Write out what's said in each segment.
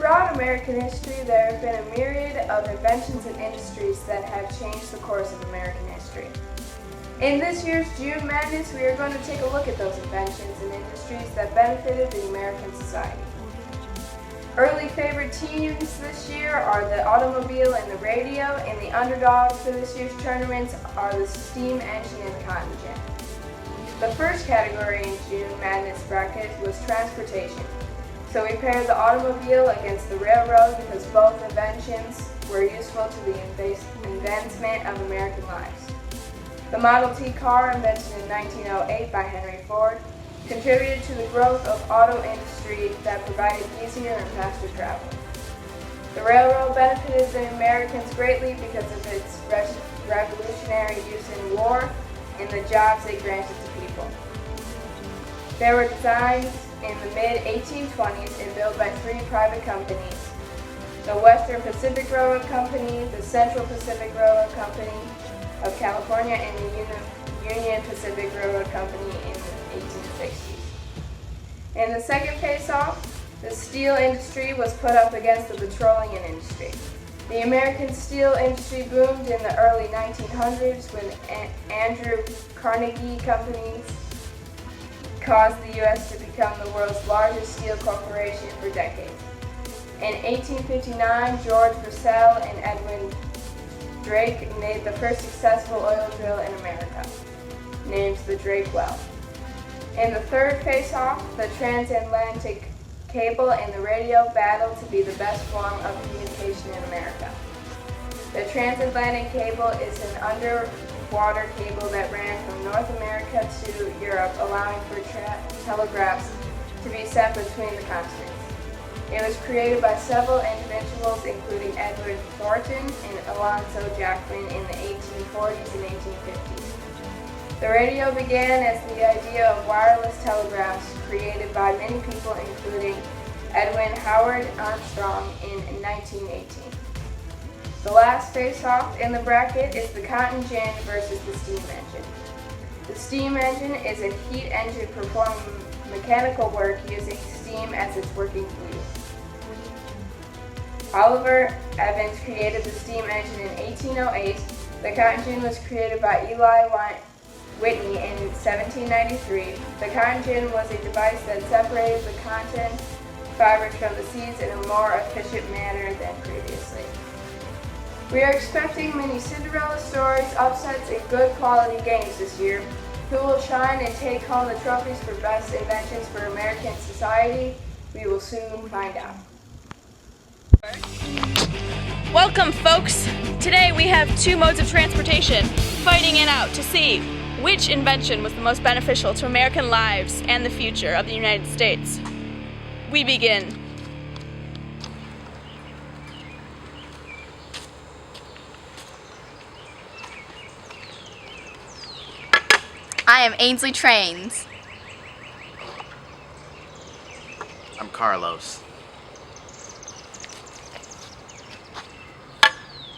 Throughout American history, there have been a myriad of inventions and industries that have changed the course of American history. In this year's June Madness, we are going to take a look at those inventions and industries that benefited the American society. Early favorite teams this year are the automobile and the radio, and the underdogs for this year's tournaments are the steam engine and cotton gin. The first category in June Madness bracket was transportation. So we paired the automobile against the railroad because both inventions were useful to the advancement of American lives. The Model T car, invented in 1908 by Henry Ford, contributed to the growth of auto industry that provided easier and faster travel. The railroad benefited the Americans greatly because of its revolutionary use in war and the jobs it granted to people. They were designed in the mid-1820s and built by three private companies: the Western Pacific Railroad Company, the Central Pacific Railroad Company of California, and the Union Pacific Railroad Company in the 1860s. In the second face-off, the steel industry was put up against the petroleum industry. The American steel industry boomed in the early 1900s when Andrew Carnegie companies caused the U.S. to become the world's largest steel corporation for decades. In 1859, George Purcell and Edwin Drake made the first successful oil drill in America, named the Drake Well. In the third face-off, the transatlantic cable and the radio battled to be the best form of communication in America. The transatlantic cable is an underwater cable that ran from North America to Europe, allowing for telegraphs to be sent between the continents. It was created by several individuals, including Edward Thornton and Alonzo Jackman in the 1840s and 1850s. The radio began as the idea of wireless telegraphs created by many people, including Edwin Howard Armstrong in 1918. The last face-off in the bracket is the cotton gin versus the steam engine. The steam engine is a heat engine performing mechanical work using steam as its working fluid. Oliver Evans created the steam engine in 1808. The cotton gin was created by Eli Whitney in 1793. The cotton gin was a device that separated the cotton fibers from the seeds in a more efficient manner than previously. We are expecting many Cinderella stories, upsets, and good quality games this year. Who will shine and take home the trophies for best inventions for American society? We will soon find out. Welcome, folks! Today we have two modes of transportation fighting it out to see which invention was the most beneficial to American lives and the future of the United States. We begin. I am Ainsley Trains. I'm Carlos.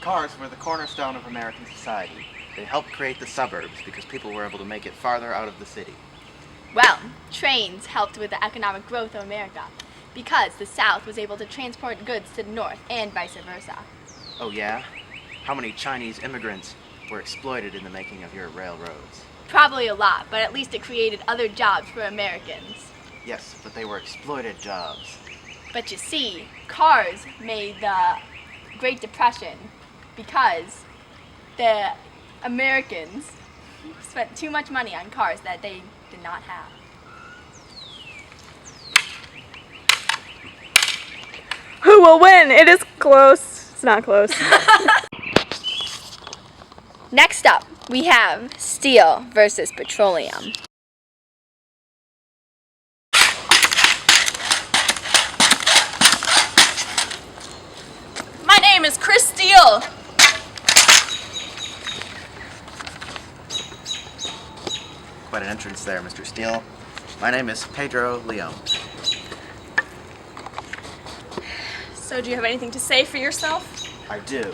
Cars were the cornerstone of American society. They helped create the suburbs because people were able to make it farther out of the city. Well, trains helped with the economic growth of America because the South was able to transport goods to the North and vice versa. Oh yeah? How many Chinese immigrants were exploited in the making of your railroads? Probably a lot, but at least it created other jobs for Americans. Yes, but they were exploited jobs. But you see, cars made the Great Depression because the Americans spent too much money on cars that they did not have. Who will win? It is close. It's not close. Next up, we have steel versus petroleum. My name is Chris Steele. Quite an entrance there, Mr. Steele. My name is Pedro Leon. So do you have anything to say for yourself? I do.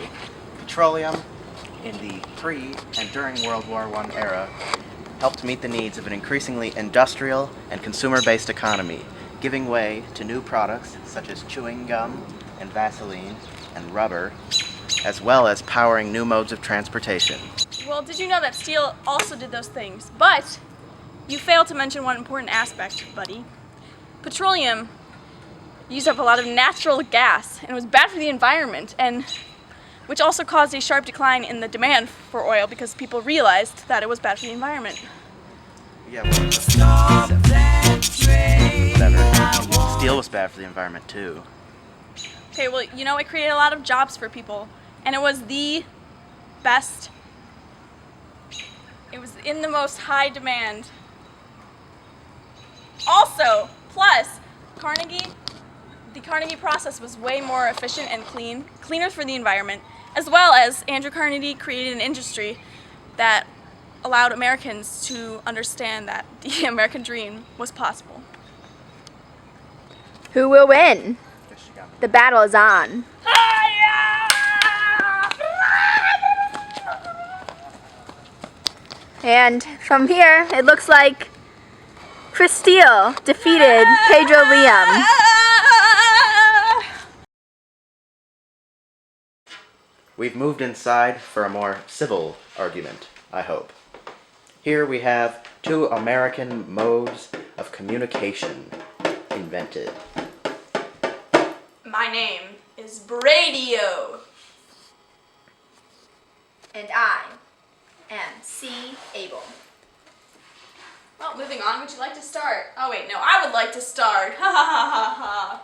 Petroleum, in the pre- and during World War I era, helped meet the needs of an increasingly industrial and consumer-based economy. giving way to new products such as chewing gum and Vaseline and rubber, as well as powering new modes of transportation. Well, did you know that steel also did those things? But you failed to mention one important aspect, buddy. Petroleum used up a lot of natural gas, and it was bad for the environment, and which also caused a sharp decline in the demand for oil because people realized that it was bad for the environment. Yeah, well, steel was bad for the environment too. Okay, well, you know, it created a lot of jobs for people, and it was the best, it was in the most high demand. Also, plus, the Carnegie process was way more efficient and cleaner for the environment, as well as Andrew Carnegie created an industry that allowed Americans to understand that the American dream was possible. Who will win? The battle is on. And from here, it looks like Chris Steele defeated Pedro Liam. We've moved inside for a more civil argument, I hope. Here we have two American modes of communication invented. My name is Bradio. And I am C. Abel. Well, moving on, would you like to start? Oh wait, no, I would like to start. Ha ha ha ha ha.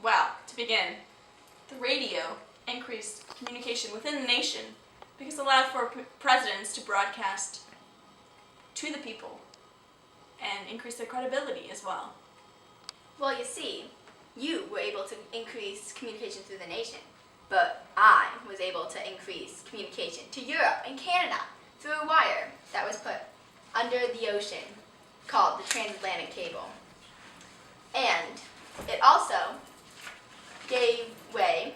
Well, to begin, the radio increased communication within the nation because it allowed for presidents to broadcast to the people and increase their credibility as well. Well, you see, you were able to increase communication through the nation, but I was able to increase communication to Europe and Canada through a wire that was put under the ocean called the transatlantic cable. And it also gave way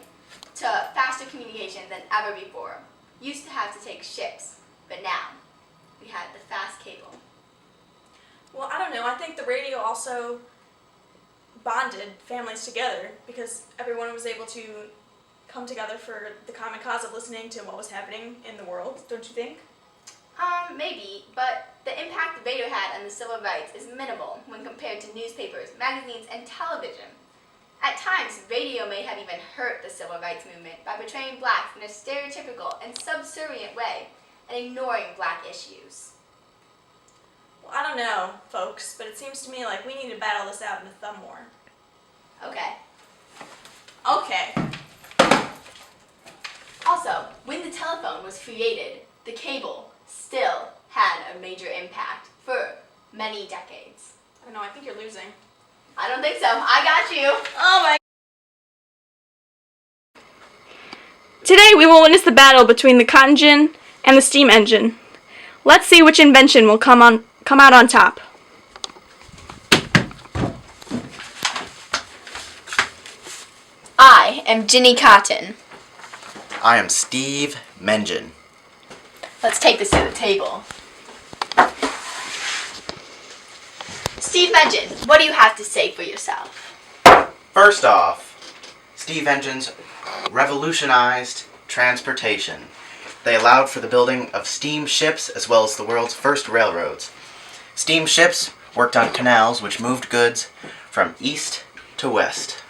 to faster communication than ever before. Used to have to take ships, but now we had the fast cable. Well, I don't know, I think the radio also bonded families together because everyone was able to come together for the common cause of listening to what was happening in the world, don't you think? Maybe, but the impact the radio had on the civil rights is minimal when compared to newspapers, magazines, and television. At times, radio may have even hurt the civil rights movement by portraying blacks in a stereotypical and subservient way and ignoring black issues. Well, I don't know, folks, but it seems to me like we need to battle this out in a thumb war. Okay. Okay. Also, when the telephone was created, the cable still had a major impact for many decades. I don't know, I think you're losing. I don't think so. I got you. Oh my. Today we will witness the battle between the cotton gin and the steam engine. Let's see which invention will come out on top. I am Ginny Cotton. I am Steve Mengen. Let's take this to the table. Steve Mengen, what do you have to say for yourself? First off, Steve engines revolutionized transportation. They allowed for the building of steam ships as well as the world's first railroads. Steam ships worked on canals which moved goods from east to west.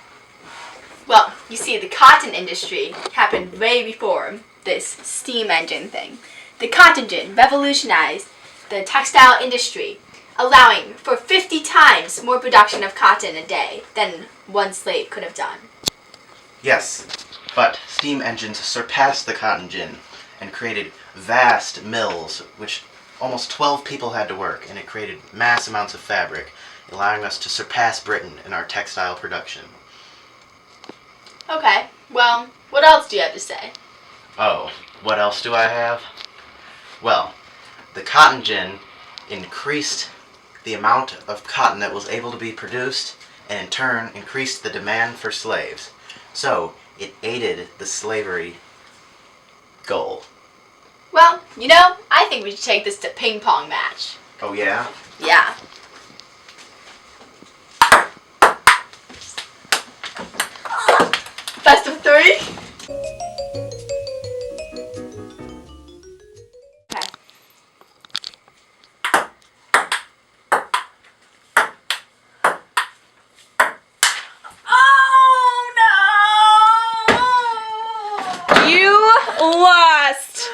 Well, you see, the cotton industry happened way before this steam engine thing. The cotton gin revolutionized the textile industry, allowing for 50 times more production of cotton a day than one slave could have done. Yes, but steam engines surpassed the cotton gin and created vast mills which almost 12 people had to work, and it created mass amounts of fabric, allowing us to surpass Britain in our textile production. Okay, well, what else do you have to say? Oh, what else do I have? Well, the cotton gin increased the amount of cotton that was able to be produced, and in turn increased the demand for slaves. So, it aided the slavery goal. Well, you know, I think we should take this to ping pong match. Oh yeah? Yeah. sorry. Okay. Oh no! You lost.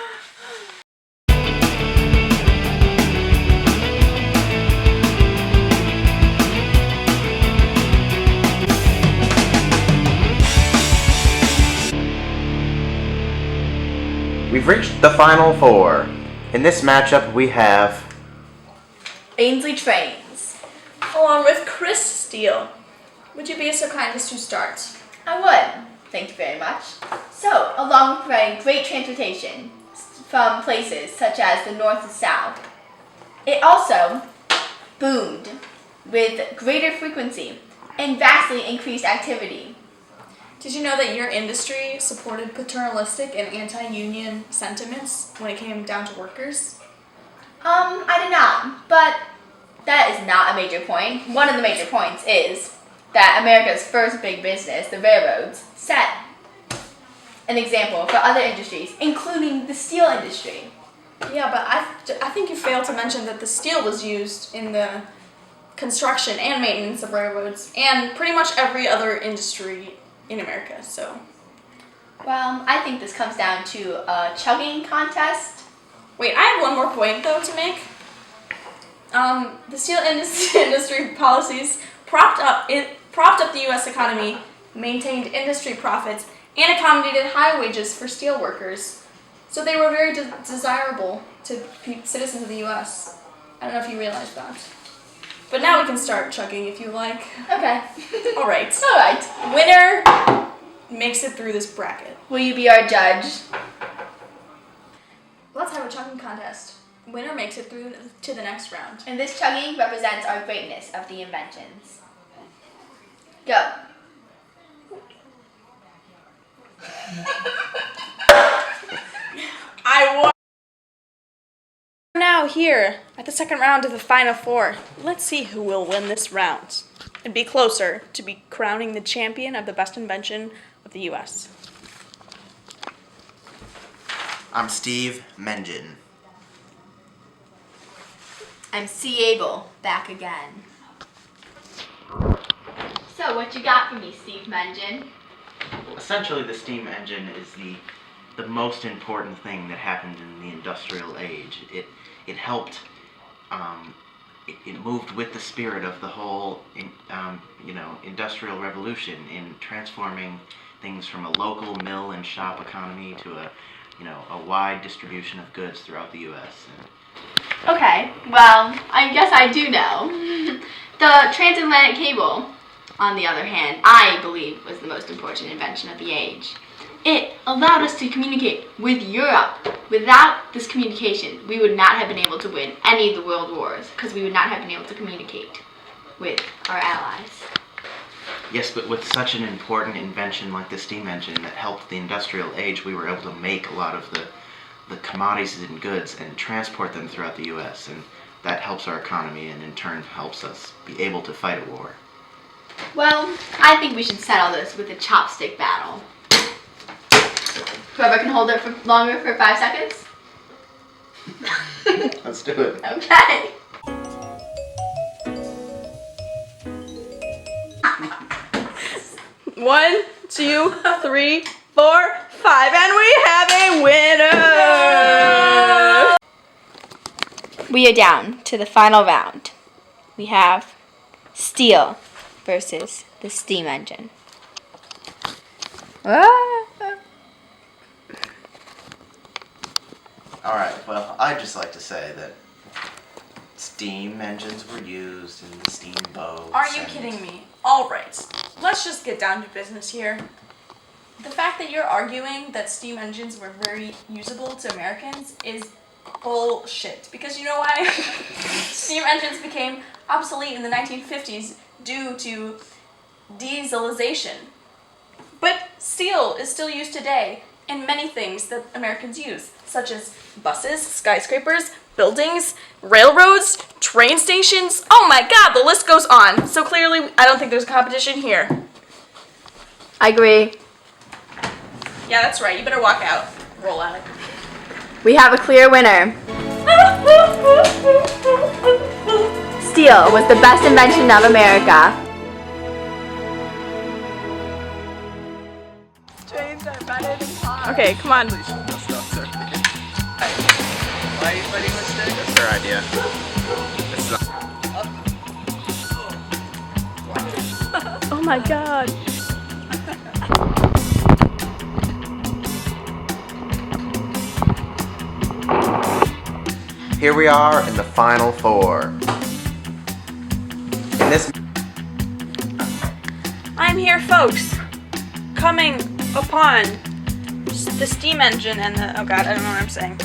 We've reached the final four. In this matchup, we have Ainsley Trains. Along with Chris Steele. Would you be so kind as to start? I would. Thank you very much. So, along with providing great transportation from places such as the north and south, it also boomed with greater frequency and vastly increased activity. Did you know that your industry supported paternalistic and anti-union sentiments when it came down to workers? I did not, but that is not a major point. One of the major points is that America's first big business, the railroads, set an example for other industries, including the steel industry. Yeah, but I think you failed to mention that the steel was used in the construction and maintenance of railroads and pretty much every other industry in America, so. Well, I think this comes down to a chugging contest. Wait, I have one more point though to make. The steel industry policies propped up the U.S. economy, maintained industry profits, and accommodated high wages for steel workers. So they were very desirable to citizens of the U.S. I don't know if you realize that. But now we can start chugging if you like. Okay. All right. All right. Winner makes it through this bracket. Will you be our judge? Let's have a chugging contest. Winner makes it through to the next round. And this chugging represents our greatness of the inventions. Go. I won. Now here at the second round of the final four, let's see who will win this round and be closer to be crowning the champion of the best invention of the U.S. I'm Steve Mengen. I'm C. Abel, back again. So, what you got for me, Steve Mengen? Essentially, the steam engine is the most important thing that happened in the industrial age. It helped. It moved with the spirit of the whole, industrial revolution in transforming things from a local mill and shop economy to a wide distribution of goods throughout the U.S. Okay, well, I guess I do know. The transatlantic cable, on the other hand, I believe was the most important invention of the age. It allowed us to communicate with Europe. Without this communication, we would not have been able to win any of the world wars because we would not have been able to communicate with our allies. Yes, but with such an important invention like the steam engine that helped the industrial age, we were able to make a lot of the commodities and goods and transport them throughout the U.S. And that helps our economy and in turn helps us be able to fight a war. Well, I think we should settle this with a chopstick battle. Whoever can hold it for longer for 5 seconds? Let's do it. Okay. One, 2, 3, 4, 5, and we have a winner! We are down to the final round. We have steel versus the steam engine. Alright, well, I'd just like to say that steam engines were used in the steamboats. Are you kidding me? Alright, let's just get down to business here. The fact that you're arguing that steam engines were very usable to Americans is bullshit. Because you know why? Steam engines became obsolete in the 1950s due to dieselization. But steel is still used today in many things that Americans use, such as buses, skyscrapers, buildings, railroads, train stations. Oh my god, the list goes on. So clearly, I don't think there's competition here. I agree. Yeah, that's right. You better walk out. Roll out. We have a clear winner. Steel was the best invention of America. Trains are better than cars. Okay, come on. Why are you fighting with stick? That's her idea. It's not. Oh my god. Here we are in the final four. In this I'm here, folks. Coming upon the steam engine and the, oh god, I don't know what I'm saying.